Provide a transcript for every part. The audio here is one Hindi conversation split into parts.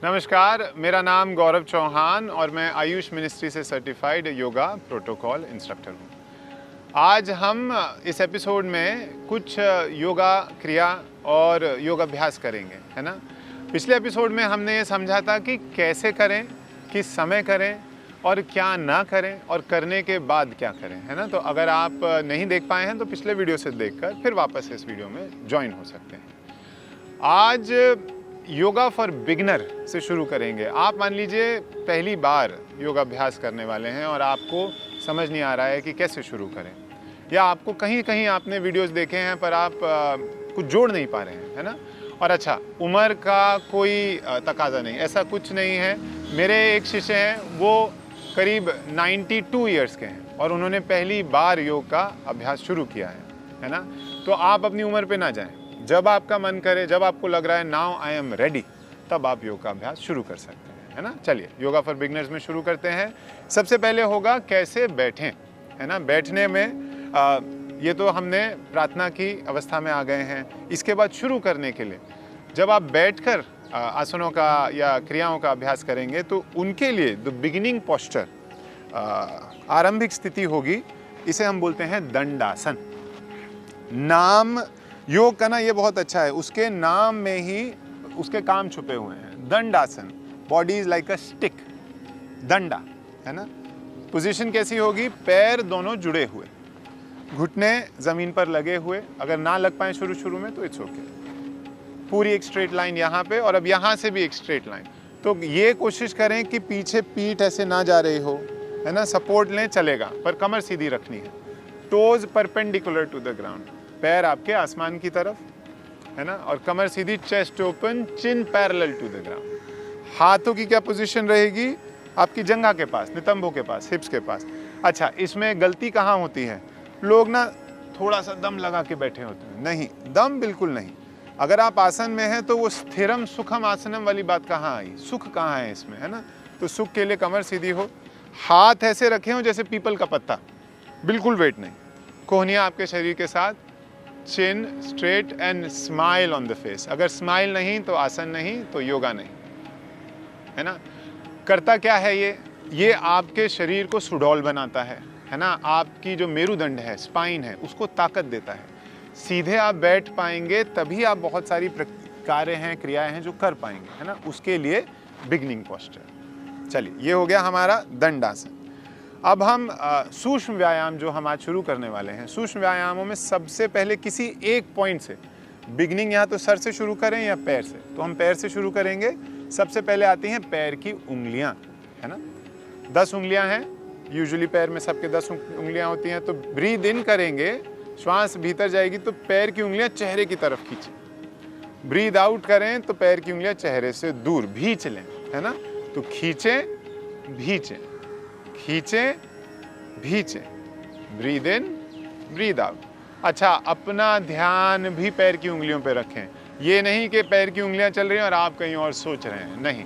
नमस्कार, मेरा नाम गौरव चौहान और मैं आयुष मिनिस्ट्री से सर्टिफाइड योगा प्रोटोकॉल इंस्ट्रक्टर हूँ। आज हम इस एपिसोड में कुछ योगा क्रिया और योगाभ्यास करेंगे, है ना। पिछले एपिसोड में हमने ये समझा था कि कैसे करें, किस समय करें और क्या ना करें और करने के बाद क्या करें, है ना। तो अगर आप नहीं देख पाए हैं तो पिछले वीडियो से देखकर फिर वापस इस वीडियो में ज्वाइन हो सकते हैं। आज योगा फॉर बिगिनर से शुरू करेंगे। आप मान लीजिए पहली बार योगाभ्यास करने वाले हैं और आपको समझ नहीं आ रहा है कि कैसे शुरू करें, या आपको कहीं कहीं आपने वीडियोस देखे हैं पर आप कुछ जोड़ नहीं पा रहे हैं, है ना। और अच्छा, उम्र का कोई तकाजा नहीं, ऐसा कुछ नहीं है। मेरे एक शिष्य हैं, वो करीब 92 ईयर्स के हैं और उन्होंने पहली बार योग का अभ्यास शुरू किया है ना। तो आप अपनी उम्र पे ना जाएं। जब आपका मन करे, जब आपको लग रहा है नाउ आई एम रेडी, तब आप योग का अभ्यास शुरू कर सकते हैं, है ना। चलिए योगा फॉर बिगिनर्स में शुरू करते हैं। सबसे पहले होगा कैसे बैठें, है ना। बैठने में ये तो हमने प्रार्थना की अवस्था में आ गए हैं। इसके बाद शुरू करने के लिए जब आप बैठकर आसनों का या क्रियाओं का अभ्यास करेंगे तो उनके लिए द बिगिनिंग पोस्चर, आरंभिक स्थिति होगी, इसे हम बोलते हैं दंडासन। नाम योग का ना ये बहुत अच्छा है, उसके नाम में ही उसके काम छुपे हुए हैं। Dandasana, body is like a stick, दंडा, है ना। पोजीशन कैसी होगी? पैर दोनों जुड़े हुए, घुटने जमीन पर लगे हुए। अगर ना लग पाए शुरू में तो इट्स ओके। पूरी एक स्ट्रेट लाइन यहाँ पे और अब यहाँ से भी एक स्ट्रेट लाइन। तो ये कोशिश करें कि पीछे पीठ ऐसे ना जा रही हो, है ना। सपोर्ट लें, चलेगा, पर कमर सीधी रखनी है। Toes perpendicular to the ground, पैर आपके आसमान की तरफ, है ना। और कमर सीधी, chest open, chin parallel to the ground. हाथों की क्या पोजीशन रहेगी? आपकी जंघा के पास, नितंबों के पास, हिप्स के पास। अच्छा, इसमें गलती कहाँ होती है? लोग ना थोड़ा सा दम लगा के बैठे होते हैं। नहीं, दम बिल्कुल नहीं। अगर आप आसन में हैं तो वो स्थिरम सुखम आसनम वाली बात कहाँ आई? सुख कहाँ है इसमें, है ना। तो सुख के लिए कमर सीधी हो, हाथ ऐसे रखे हो जैसे पीपल का पत्ता, बिल्कुल वेट नहीं। कोहनियाँ आपके शरीर के साथ, chin straight and smile on the face. अगर स्माइल नहीं तो आसन नहीं, तो योगा नहीं, है ना। करता क्या है ये आपके शरीर को सुडौल बनाता है ना। आपकी जो मेरुदंड है, स्पाइन है, उसको ताकत देता है। सीधे आप बैठ पाएंगे तभी आप बहुत सारी कार्य हैं, क्रियाएं हैं जो कर पाएंगे, है ना। उसके लिए बिगिनिंग पोस्चर। चलिए, ये हो गया हमारा दंडासन। अब हम सूक्ष्म व्यायाम जो हम आज शुरू करने वाले हैं, सूक्ष्म व्यायामों में सबसे पहले किसी एक पॉइंट से बिगिनिंग, या तो सर से शुरू करें या पैर से। तो हम पैर से शुरू करेंगे। सबसे पहले आती हैं पैर की उंगलियां, है ना। 10 उंगलियां हैं यूजुअली पैर में, सबके 10 उंगलियां होती हैं। तो ब्रीद इन करेंगे, श्वास भीतर जाएगी तो पैर की उंगलियां चेहरे की तरफ खींचें। ब्रीद आउट करें तो पैर की उंगलियां चेहरे से दूर भींच लें, है ना। तो खींचें, भींचें, खींचें, भींचें, ब्रीद इन, ब्रीद आउट। अच्छा, अपना ध्यान भी पैर की उंगलियों पे रखें। ये नहीं कि पैर की उंगलियां चल रही हैं और आप कहीं और सोच रहे हैं, नहीं।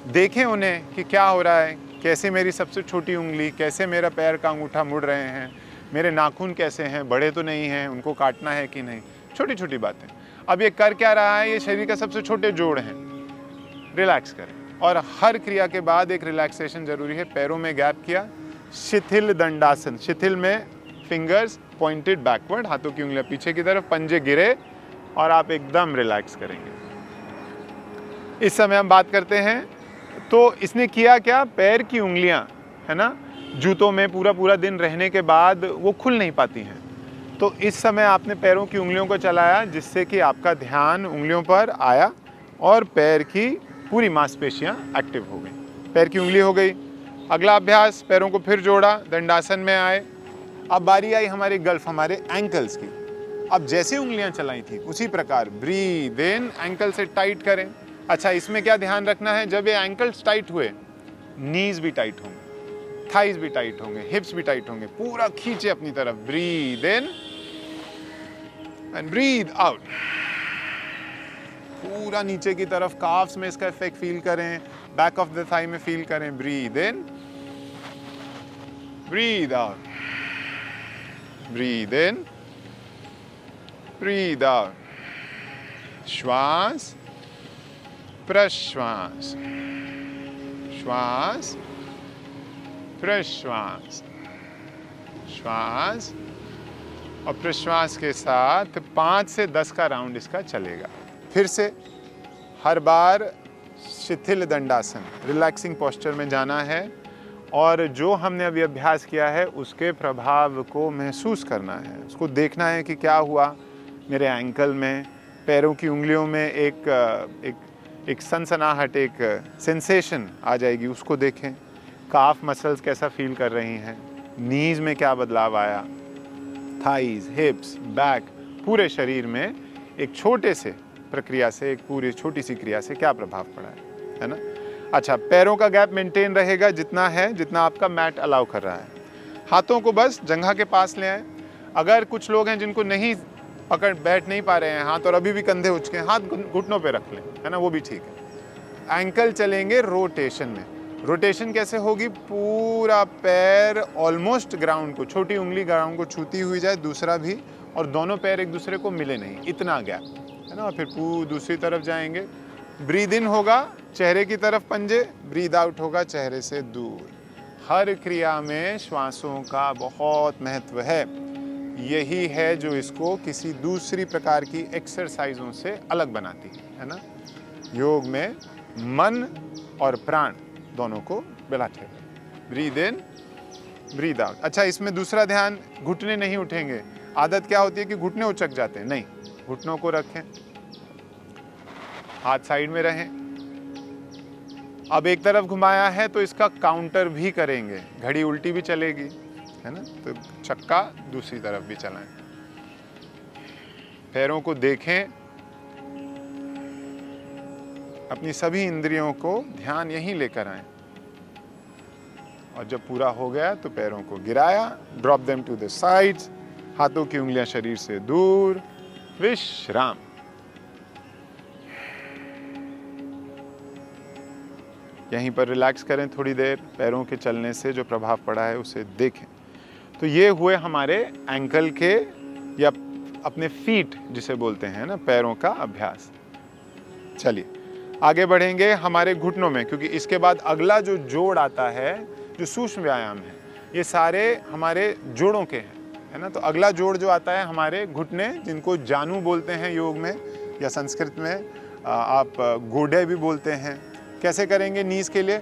देखें उन्हें कि क्या हो रहा है, कैसे मेरी सबसे छोटी उंगली, कैसे मेरा पैर का अंगूठा मुड़ रहे हैं, मेरे नाखून कैसे हैं, बड़े तो नहीं हैं, उनको काटना है कि नहीं, छोटी छोटी बातें। अब ये कर क्या रहा है? ये शरीर का सबसे छोटे जोड़ हैं। रिलैक्स करें, और हर क्रिया के बाद एक रिलैक्सेशन जरूरी है। पैरों में गैप किया, शिथिल दंडासन। शिथिल में फिंगर्स पॉइंटेड बैकवर्ड, हाथों की उंगलियां पीछे की तरफ, पंजे गिरे और आप एकदम रिलैक्स करेंगे। इस समय हम बात करते हैं, तो इसने किया क्या? पैर की उंगलियां, है ना, जूतों में पूरा दिन रहने के बाद वो खुल नहीं पाती हैं। तो इस समय आपने पैरों की उंगलियों को चलाया, जिससे कि आपका ध्यान उंगलियों पर आया और पैर की पूरी मांसपेशियां एक्टिव हो गई। पैर की उंगली हो गई। अगला अभ्यास, पैरों को फिर जोड़ा, दंडासन में आए। अब बारी आई हमारे गल्फ, हमारे एंकल्स की। अब जैसे उंगलियां चलाई थी उसी प्रकार ब्रीद इन, एंकल से टाइट करें। अच्छा, इसमें क्या ध्यान रखना है? जब ये एंकल्स टाइट हुए, नीज भी टाइट होंगे, थाइज भी टाइट होंगे, हिप्स भी टाइट होंगे। पूरा खींचे अपनी तरफ, breathe in and breathe out. पूरा नीचे की तरफ, काफ्स में इसका इफेक्ट फील करें, बैक ऑफ द थाई में फील करें। Breathe in, breathe out, breathe in, breathe out. श्वास प्रश्वास, श्वास, प्रश्वास, श्वास और प्रश्वास के साथ 5 से 10 का राउंड इसका चलेगा। फिर से हर बार शिथिल दंडासन, रिलैक्सिंग पोस्चर में जाना है और जो हमने अभी अभ्यास किया है उसके प्रभाव को महसूस करना है, उसको देखना है कि क्या हुआ मेरे एंकल में, पैरों की उंगलियों में एक सनसनाहट, एक सेंसेशन आ जाएगी, उसको देखें। काफ मसल्स कैसा फील कर रही हैं, नीज में क्या बदलाव आया, थाइज, हिप्स, बैक, पूरे शरीर में एक छोटे से प्रक्रिया से, एक पूरी छोटी सी क्रिया से क्या प्रभाव पड़ा है ना। अच्छा, पैरों का गैप मेंटेन रहेगा जितना है, जितना आपका मैट अलाउ कर रहा है। हाथों को बस जंघा के पास ले आए। अगर कुछ लोग हैं जिनको नहीं पकड़ बैठ नहीं पा रहे हैं हाथ और अभी भी कंधे उचके, हाथ घुटनों पे रख लें, है ना, वो भी ठीक है। एंकल चलेंगे रोटेशन में। रोटेशन कैसे होगी, पूरा पैर ऑलमोस्ट ग्राउंड को, छोटी उंगली ग्राउंड को छूती हुई जाए, दूसरा भी, और दोनों पैर एक दूसरे को मिले नहीं, इतना गैप, है ना। फिर दूसरी तरफ जाएंगे। ब्रीद इन होगा चेहरे की तरफ पंजे, ब्रीद आउट होगा चेहरे से दूर। हर क्रिया में श्वासों का बहुत महत्व है। यही है जो इसको किसी दूसरी प्रकार की एक्सरसाइजों से अलग बनाती है ना। योग में मन और प्राण दोनों को मिलाते हैं। Breathe in, breathe out. अच्छा, इसमें दूसरा ध्यान, घुटने नहीं उठेंगे। आदत क्या होती है कि घुटने उचक जाते हैं, नहीं, घुटनों को रखें, हाथ साइड में रहें। अब एक तरफ घुमाया है तो इसका काउंटर भी करेंगे, घड़ी उल्टी भी चलेगी, है ना, तो चक्का दूसरी तरफ भी चलाएं। पैरों को देखें, अपनी सभी इंद्रियों को ध्यान यहीं लेकर आए और जब पूरा हो गया तो पैरों को गिराया, drop them to the sides, हाथों की उंगलियां शरीर से दूर, विश्राम। यहीं पर रिलैक्स करें थोड़ी देर, पैरों के चलने से जो प्रभाव पड़ा है उसे देखें। तो ये हुए हमारे एंकल के या अपने फीट जिसे बोलते हैं ना, पैरों का अभ्यास। चलिए आगे बढ़ेंगे हमारे घुटनों में, क्योंकि इसके बाद अगला जो जोड़ आता है, जो सूक्ष्म व्यायाम है, ये सारे हमारे जोड़ों के हैं, है ना। तो अगला जोड़ जो आता है हमारे घुटने, जिनको जानु बोलते हैं योग में, या संस्कृत में आप गोडे भी बोलते हैं। कैसे करेंगे नीज के लिए,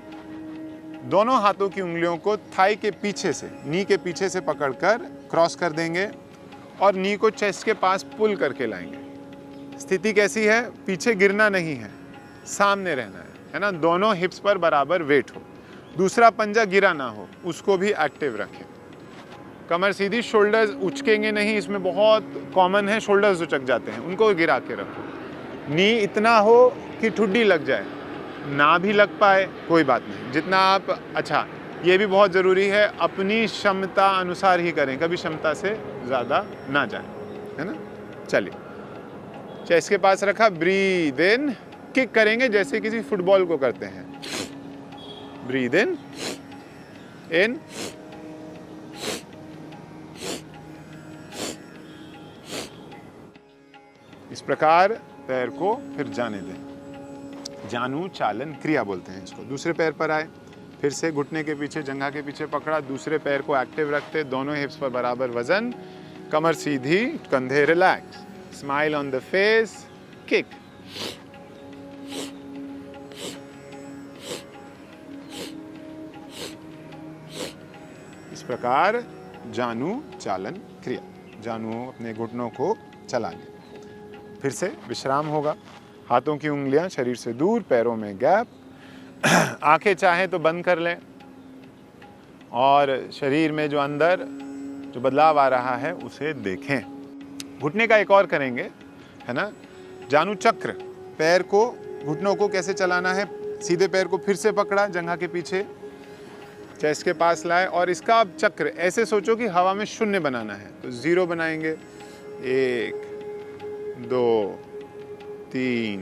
दोनों हाथों की उंगलियों को थाई के पीछे से, नी के पीछे से पकड़कर क्रॉस कर देंगे और नी को चेस्ट के पास पुल करके लाएंगे। स्थिति कैसी है, पीछे गिरना नहीं है, सामने रहना है ना। दोनों हिप्स पर बराबर वेट हो, दूसरा पंजा गिरा ना हो, उसको भी एक्टिव रखें। कमर सीधी, शोल्डर्स उचकेंगे नहीं, इसमें बहुत कॉमन है, शोल्डर्स उचक जाते हैं, उनको गिरा के रखो। नी इतना हो कि ठुड्डी लग जाए, ना भी लग पाए कोई बात नहीं, जितना आप। अच्छा, ये भी बहुत ज़रूरी है, अपनी क्षमता अनुसार ही करें, कभी क्षमता से ज़्यादा ना जाए, है ना। चलिए, चेस्ट के पास रखा, ब्रीद इन, किक करेंगे जैसे किसी फुटबॉल को करते हैं। ब्रीद इन, इन, इस प्रकार पैर को फिर जाने दें। जानु चालन क्रिया बोलते हैं इसको। दूसरे पैर पर आए, फिर से घुटने के पीछे, जंघा के पीछे पकड़ा, दूसरे पैर को एक्टिव रखते, दोनों हिप्स पर बराबर वजन, कमर सीधी, कंधे relax, smile on the face, kick. इस प्रकार जानु चालन क्रिया, जानु अपने घुटनों को चला ले। फिर से विश्राम होगा, हाथों की उंगलियां शरीर से दूर, पैरों में गैप। आंखें चाहें तो बंद कर लें और शरीर में जो अंदर जो बदलाव आ रहा है उसे देखें। घुटने का एक और करेंगे, है ना, जानु चक्र। पैर को, घुटनों को कैसे चलाना है, सीधे पैर को फिर से पकड़ा, जंघा के पीछे, चेस्ट के पास लाए और इसका अब चक्र ऐसे सोचो कि हवा में शून्य बनाना है। तो 0 बनाएंगे, 1 2 3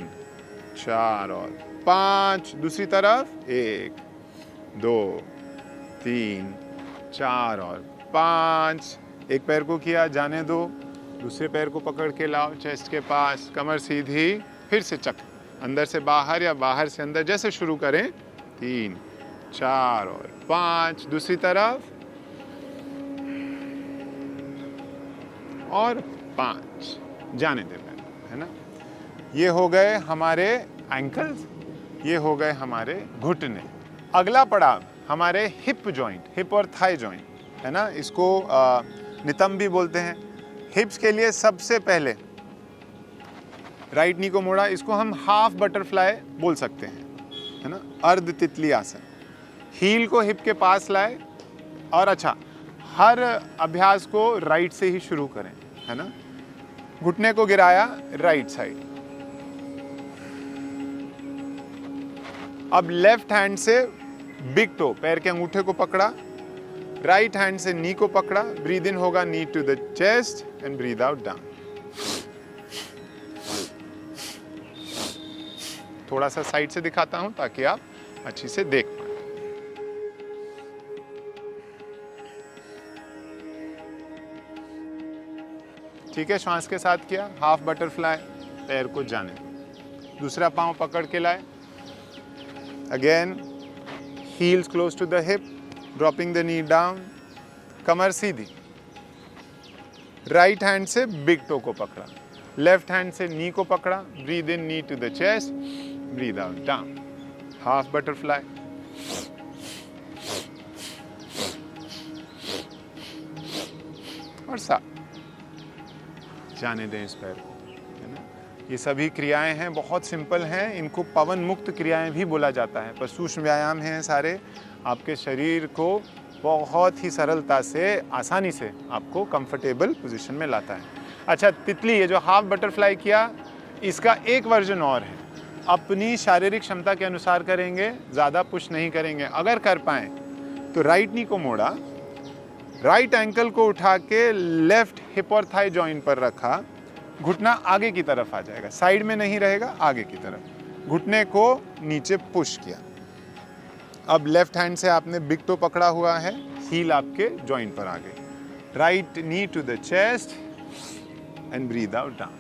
4 और 5, दूसरी तरफ 1 2 3 4 और 5। एक पैर को किया, जाने दो, दूसरे पैर को पकड़ के लाओ चेस्ट के पास, कमर सीधी, फिर से चक्र। अंदर से बाहर या बाहर से अंदर, जैसे शुरू करें। 3 4 और 5, दूसरी तरफ और 5, जाने दें पैर, है ना। ये हो गए हमारे एंकल्स, ये हो गए हमारे घुटने। अगला पड़ाव हमारे हिप जॉइंट, हिप और थाई जॉइंट, है ना। इसको नितंब भी बोलते हैं। हिप्स के लिए सबसे पहले राइट नी को मोड़ा, इसको हम हाफ बटरफ्लाई बोल सकते हैं, है ना, अर्ध तितली आसन। हील को हिप के पास लाए और अच्छा, हर अभ्यास को राइट से ही शुरू करें, है ना। घुटने को गिराया राइट साइड। अब लेफ्ट हैंड से बिग टो, पैर के अंगूठे को पकड़ा, राइट हैंड से नी को पकड़ा। ब्रीद इन होगा knee to the chest and breathe out down. थोड़ा सा साइड से दिखाता हूं ताकि आप अच्छी से देख पाए। ठीक है, श्वास के साथ किया, हाफ बटरफ्लाई, पैर को जाने। दूसरा पांव पकड़ के लाए। Again heels close to the hip, dropping the knee down, कमर सीधी। राइट हैंड से बिग टो को पकड़ा, लेफ्ट हैंड से नी को पकड़ा। Breathe in knee to the chest, breathe out down, half butterfly. और साथ जाने दें इस पैर को, है ना। ये सभी क्रियाएं हैं, बहुत सिंपल हैं। इनको पवन मुक्त क्रियाएं भी बोला जाता है, पर सूक्ष्म व्यायाम हैं सारे। आपके शरीर को बहुत ही सरलता से, आसानी से आपको कंफर्टेबल पोजीशन में लाता है। अच्छा, तितली, ये जो हाफ बटरफ्लाई किया, इसका एक वर्जन और है। अपनी शारीरिक क्षमता के अनुसार करेंगे, ज़्यादा पुश नहीं करेंगे। अगर कर पाएँ तो राइट नी को मोड़ा, राइट एंकल को उठा के लेफ्ट हिप और थाई जॉइंट पर रखा, घुटना आगे की तरफ आ जाएगा, साइड में नहीं रहेगा, आगे की तरफ। घुटने को नीचे पुश किया। अब लेफ्ट हैंड से आपने बिग टो पकड़ा हुआ है, हील आपके जॉइंट पर आ गई। Right knee to the chest and breathe out down.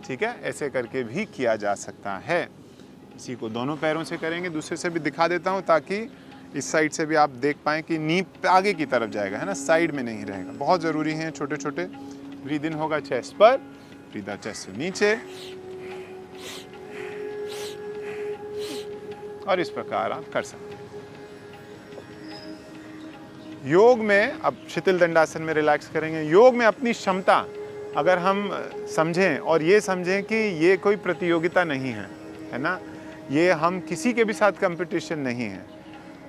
ठीक है, ऐसे करके भी किया जा सकता है। इसी को दोनों पैरों से करेंगे। दूसरे से भी दिखा देता हूं ताकि इस साइड से भी आप देख पाएं कि नी आगे की तरफ जाएगा, है ना, साइड में नहीं रहेगा। बहुत ज़रूरी है छोटे छोटे। ब्रीद इन होगा चेस्ट पर, ब्रीद आउट चेस्ट से नीचे, और इस प्रकार आप कर सकते हैं। योग में अब शिथिल दंडासन में रिलैक्स करेंगे। योग में अपनी क्षमता अगर हम समझें और ये समझें कि ये कोई प्रतियोगिता नहीं है, है ना, ये हम किसी के भी साथ कंपटीशन नहीं है।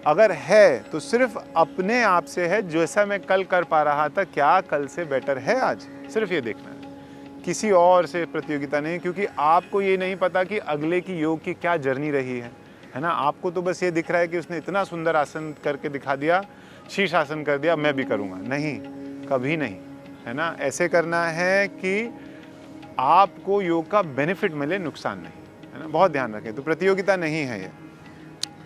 अगर है तो सिर्फ अपने आप से है। जैसा मैं कल कर पा रहा था, क्या कल से बेटर है आज, सिर्फ ये देखना है। किसी और से प्रतियोगिता नहीं, क्योंकि आपको ये नहीं पता कि अगले की योग की क्या जर्नी रही है ना। आपको तो बस ये दिख रहा है कि उसने इतना सुंदर आसन करके दिखा दिया, शीर्ष आसन कर दिया, मैं भी करूँगा। नहीं, कभी नहीं, है ना। ऐसे करना है कि आपको योग का बेनिफिट मिले, नुकसान नहीं, है ना। बहुत ध्यान रखें। तो प्रतियोगिता नहीं है ये।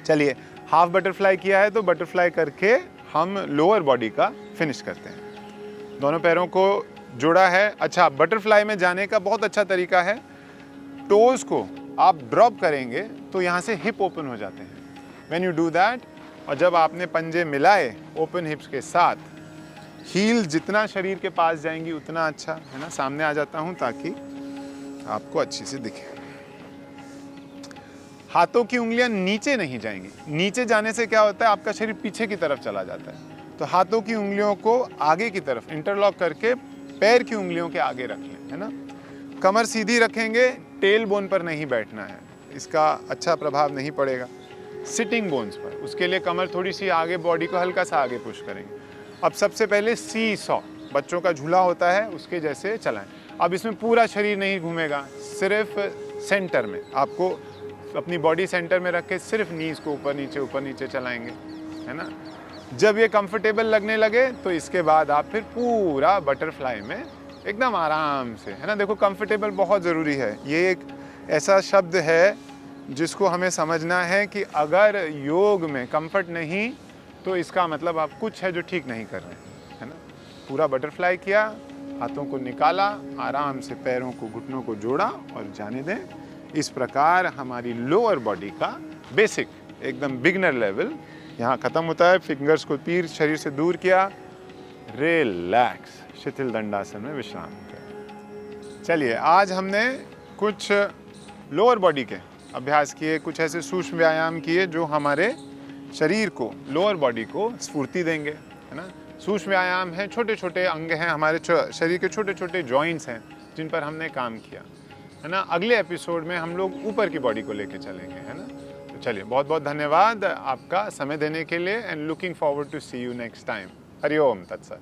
चलिए, हाफ बटरफ्लाई किया है तो बटरफ्लाई करके हम लोअर बॉडी का फिनिश करते हैं। दोनों पैरों को जोड़ा है। अच्छा, बटरफ्लाई में जाने का बहुत अच्छा तरीका है, टोज को आप ड्रॉप करेंगे तो यहाँ से हिप ओपन हो जाते हैं। व्हेन यू डू दैट, और जब आपने पंजे मिलाए ओपन हिप्स के साथ, हील जितना शरीर के पास जाएंगी उतना अच्छा, है ना। सामने आ जाता हूँ ताकि आपको अच्छी से दिखे। हाथों की उंगलियां नीचे नहीं जाएंगी। नीचे जाने से क्या होता है, आपका शरीर पीछे की तरफ चला जाता है। तो हाथों की उंगलियों को आगे की तरफ इंटरलॉक करके पैर की उंगलियों के आगे रख लें, है ना। कमर सीधी रखेंगे, टेल बोन पर नहीं बैठना है, इसका अच्छा प्रभाव नहीं पड़ेगा। सिटिंग बोन्स पर, उसके लिए कमर थोड़ी सी आगे, बॉडी को हल्का सा आगे पुश करेंगे। अब सबसे पहले सी सॉ, बच्चों का झूला होता है उसके जैसे चलाएं। अब इसमें पूरा शरीर नहीं घूमेगा, सिर्फ सेंटर में, आपको अपनी बॉडी सेंटर में रख के सिर्फ नीज को ऊपर नीचे चलाएंगे, है ना। जब ये कंफर्टेबल लगने लगे तो इसके बाद आप फिर पूरा बटरफ्लाई में एकदम आराम से, है ना। देखो, कंफर्टेबल बहुत ज़रूरी है। ये एक ऐसा शब्द है जिसको हमें समझना है कि अगर योग में कंफर्ट नहीं तो इसका मतलब आप कुछ है जो ठीक नहीं कर रहे हैं, है ना। पूरा बटरफ्लाई किया, हाथों को निकाला, आराम से पैरों को, घुटनों को जोड़ा और जाने दें। इस प्रकार हमारी लोअर बॉडी का बेसिक एकदम बिगनर लेवल यहाँ ख़त्म होता है। फिंगर्स को तीर शरीर से दूर किया, रिलैक्स, शिथिल दंडासन में विश्राम करें। चलिए, आज हमने कुछ लोअर बॉडी के अभ्यास किए, कुछ ऐसे सूक्ष्म व्यायाम किए जो हमारे शरीर को, लोअर बॉडी को स्फूर्ति देंगे, है ना। सूक्ष्म व्यायाम हैं, छोटे छोटे अंग हैं, हमारे शरीर के छोटे छोटे जॉइंट्स हैं जिन पर हमने काम किया, है ना। अगले एपिसोड में हम लोग ऊपर की बॉडी को लेके चलेंगे, है ना। तो चलिए, बहुत बहुत धन्यवाद आपका समय देने के लिए and looking forward to see you next time. Hari Om तत्सत।